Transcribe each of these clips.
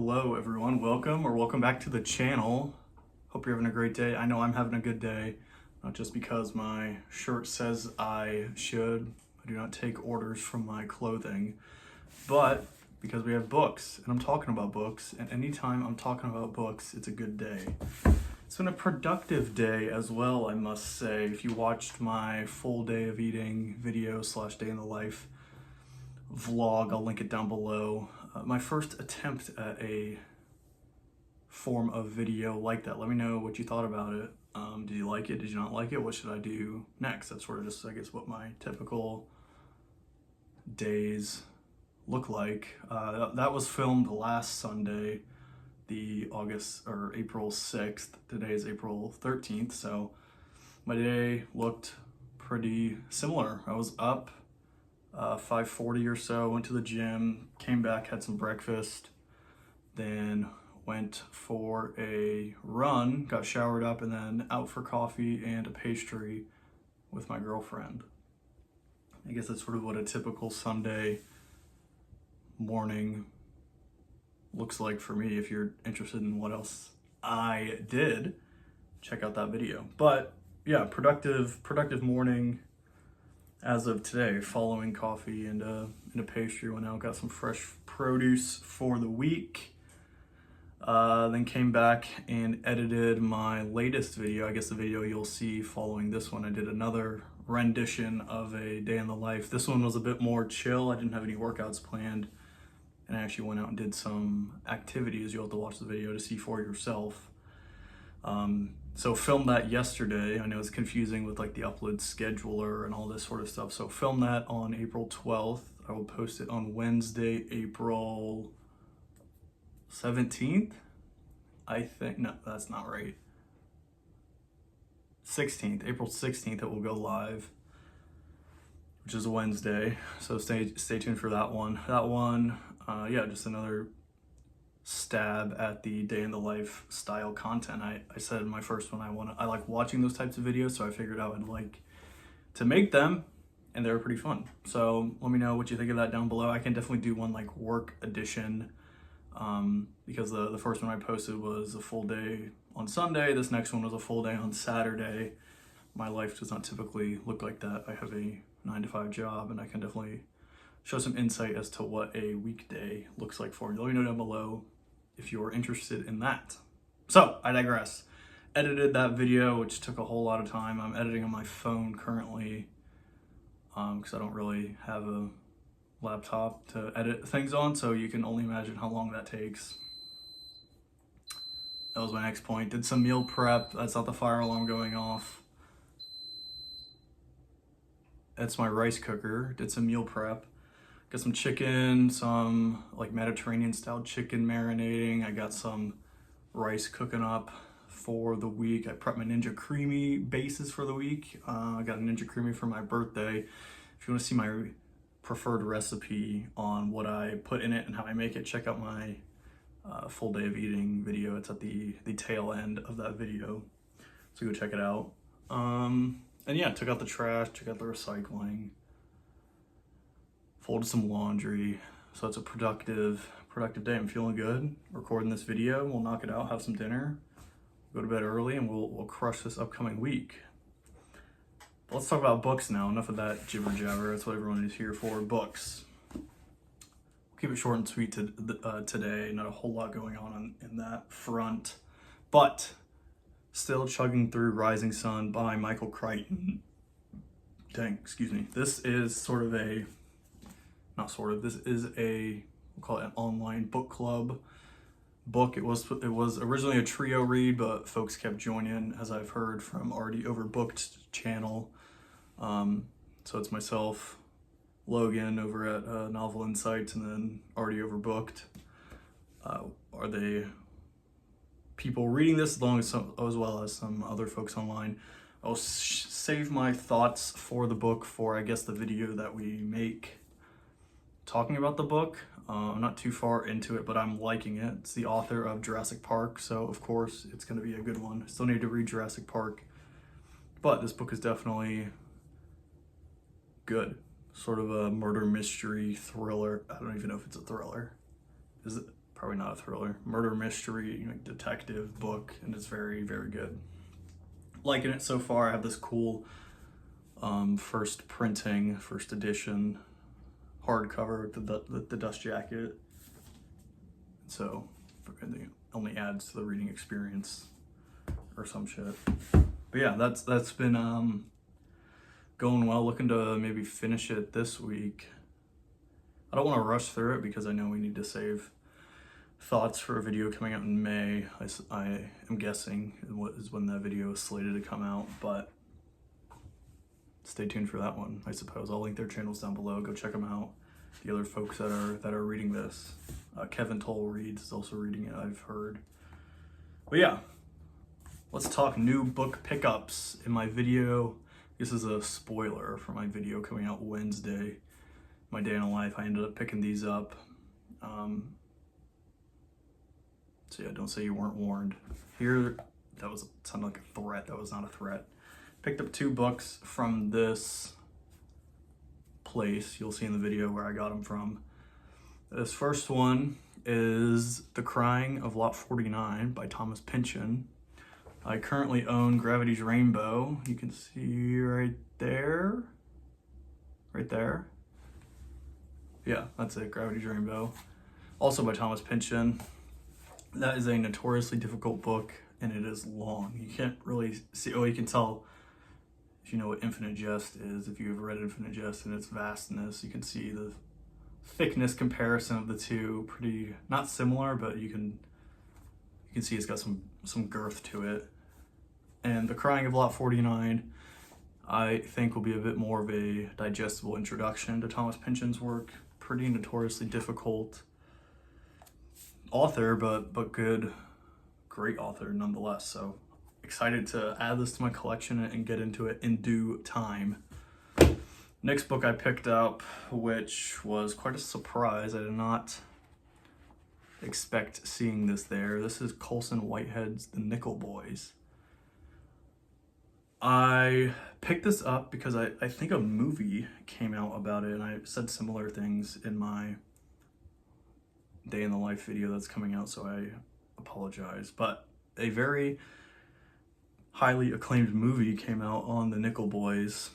Hello everyone, welcome back to the channel. Hope you're having a great day. I know I'm having a good day, not just because my shirt says I should. I do not take orders from my clothing, but because we have books and I'm talking about books, and anytime I'm talking about books, it's a good day. It's been a productive day as well, I must say. If you watched my full day of eating video / day in the life vlog, I'll link it down below. My first attempt at a form of video like that. Let me know what you thought about it. Did you like it? Did you not like it? What should I do next? That's sort of just, I guess, what my typical days look like. That was filmed last Sunday, the April 6th. Today is April 13th, so my day looked pretty similar. I was up 5:40 or so, went to the gym, came back, had some breakfast, then went for a run, got showered up, and then out for coffee and a pastry with my girlfriend. I guess that's sort of what a typical Sunday morning looks like for me. If you're interested in what else I did, check out that video. But yeah, productive morning as of today, following coffee and a pastry. Went out, got some fresh produce for the week. Then came back and edited my latest video. I guess the video you'll see following this one. I did another rendition of a day in the life. This one was a bit more chill. I didn't have any workouts planned, and I actually went out and did some activities. You'll have to watch the video to see for yourself. So filmed that yesterday. I know it's confusing with like the upload scheduler and all this sort of stuff. So filmed that on April 12th. I will post it on Wednesday, April 17th. I think, no, that's not right. 16th, April 16th, it will go live, which is a Wednesday. So stay tuned for that one. Yeah, just another stab at the day in the life style content. I said in my first one, I like watching those types of videos, so I figured I would like to make them, and they were pretty fun. So let me know what you think of that down below. I can definitely do one like work edition, because the first one I posted was a full day on Sunday. This next one was a full day on Saturday. My life does not typically look like that. I have a 9-to-5 job, and I can definitely show some insight as to what a weekday looks like for you. Let me know down below if you're interested in that. So I digress. Edited that video, which took a whole lot of time. I'm editing on my phone currently, because I don't really have a laptop to edit things on, so you can only imagine how long that takes. That was my next point. Did some meal prep. That's not the fire alarm going off. That's my rice cooker. Did some meal prep. Got some chicken, some like Mediterranean style chicken marinating. I got some rice cooking up for the week. I prepped my Ninja Creamy bases for the week. I got a Ninja Creamy for my birthday. If you want to see my preferred recipe on what I put in it and how I make it, check out my full day of eating video. It's at the tail end of that video, so go check it out. And yeah, took out the trash, took out the recycling, folded some laundry. So it's a productive day. I'm feeling good recording this video. We'll knock it out, have some dinner, go to bed early, and we'll crush this upcoming week. But let's talk about books now. Enough of that jibber jabber. That's what everyone is here for. Books. We'll keep it short and sweet today. Not a whole lot going on in that front, but still chugging through Rising Sun by Michael Crichton. Excuse me. This is this is we'll call it an online book club book. It was originally a trio read, but folks kept joining, as I've heard from Already Overbooked channel. So it's myself, Logan over at Novel Insights, and then Already Overbooked. Are they people reading this as well as some other folks online? I'll save my thoughts for the book for, I guess, the video that we make talking about the book. I'm not too far into it, but I'm liking it. It's the author of Jurassic Park, so of course it's going to be a good one. Still need to read Jurassic Park, but this book is definitely good. Sort of a murder mystery thriller. I don't even know if it's a thriller. Is it? probably not a thriller, murder mystery, like detective book, and it's very, very good. Liking it so far. I have this cool first edition hardcover with the dust jacket. So it only adds to the reading experience or some shit. But yeah, that's been going well. Looking to maybe finish it this week. I don't want to rush through it because I know we need to save thoughts for a video coming out in May. I am guessing is when that video is slated to come out, but stay tuned for that one, I suppose. I'll link their channels down below. Go check them out. The other folks that are reading this. Kevin Toll reads, is also reading it, I've heard. But yeah, let's talk new book pickups. In my video, this is a spoiler for my video coming out Wednesday, my day in a life. I ended up picking these up. So yeah, don't say you weren't warned. Here, that sounded like a threat. That was not a threat. Picked up 2 books from this place. You'll see in the video where I got them from. This first one is The Crying of Lot 49 by Thomas Pynchon. I currently own Gravity's Rainbow. You can see right there. Right there. Yeah, that's it, Gravity's Rainbow. Also by Thomas Pynchon. That is a notoriously difficult book, and it is long. You can't really see, you can tell if you know what Infinite Jest is, if you've read Infinite Jest and its vastness. You can see the thickness comparison of the two, pretty, not similar, but you can see it's got some girth to it. And The Crying of Lot 49, I think, will be a bit more of a digestible introduction to Thomas Pynchon's work. Pretty notoriously difficult author, but great author nonetheless. So excited to add this to my collection and get into it in due time. Next book I picked up, which was quite a surprise. I did not expect seeing this there. This is Colson Whitehead's The Nickel Boys. I picked this up because I think a movie came out about it, and I said similar things in my day in the life video that's coming out, so I apologize. But a very highly acclaimed movie came out on The Nickel Boys,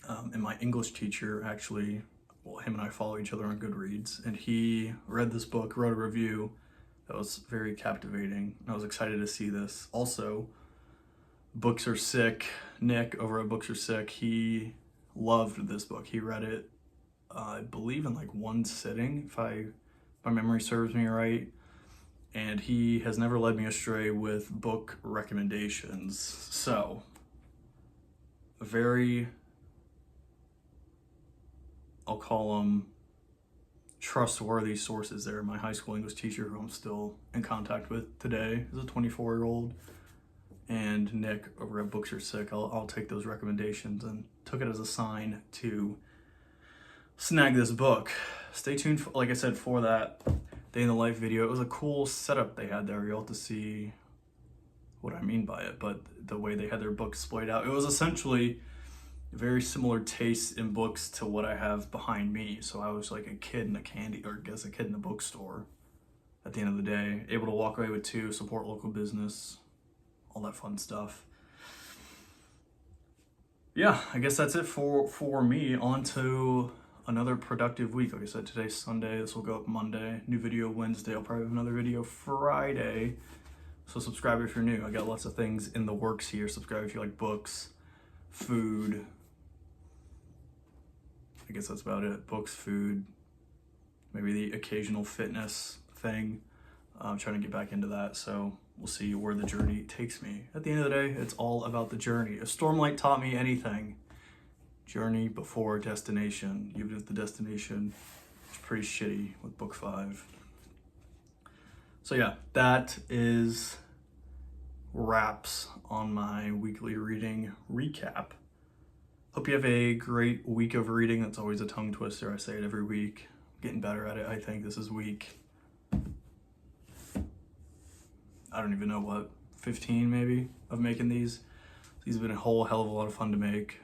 and my English teacher actually, well, him and I follow each other on Goodreads, and he read this book, wrote a review that was very captivating. I was excited to see this. Also, Books Are Sick, Nick over at Books Are Sick, he loved this book. He read it, I believe, in like one sitting, if my memory serves me right. And he has never led me astray with book recommendations. So, a very, I'll call them trustworthy sources there. My high school English teacher, who I'm still in contact with today, is a 24-year-old. And Nick over at Books Are Sick, I'll take those recommendations and took it as a sign to snag this book. Stay tuned, like I said, for that day in the life video. It was a cool setup they had there. You'll have to see what I mean by it, but the way they had their books splayed out, it was essentially very similar tastes in books to what I have behind me. So I was like a kid in a kid in a bookstore at the end of the day, able to walk away with 2, support local business, all that fun stuff. Yeah, I guess that's it for me. On to another productive week. Like I said, today's Sunday. This will go up Monday. New video Wednesday. I'll probably have another video Friday. So subscribe if you're new. I got lots of things in the works here. Subscribe if you like books, food. I guess that's about it. Books, food, maybe the occasional fitness thing. I'm trying to get back into that. So we'll see where the journey takes me. At the end of the day, it's all about the journey. If Stormlight taught me anything, journey before destination, even if the destination is pretty shitty with book 5. So yeah, that is wraps on my weekly reading recap. Hope you have a great week of reading. That's always a tongue twister. I say it every week. I'm getting better at it, I think. This is week, I don't even know what, 15 maybe, of making these. These have been a whole hell of a lot of fun to make.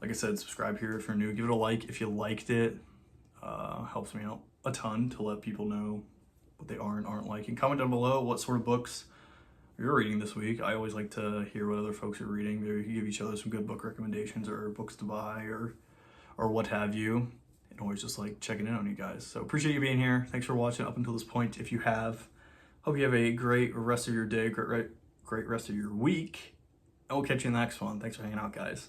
Like I said, subscribe here if you're new. Give it a like if you liked it. Helps me out a ton to let people know what they are and aren't liking. Comment down below what sort of books you're reading this week. I always like to hear what other folks are reading. Maybe we can give each other some good book recommendations or books to buy or what have you. And always just like checking in on you guys. So appreciate you being here. Thanks for watching up until this point. If you have, hope you have a great rest of your day, great rest of your week. And we'll catch you in the next one. Thanks for hanging out, guys.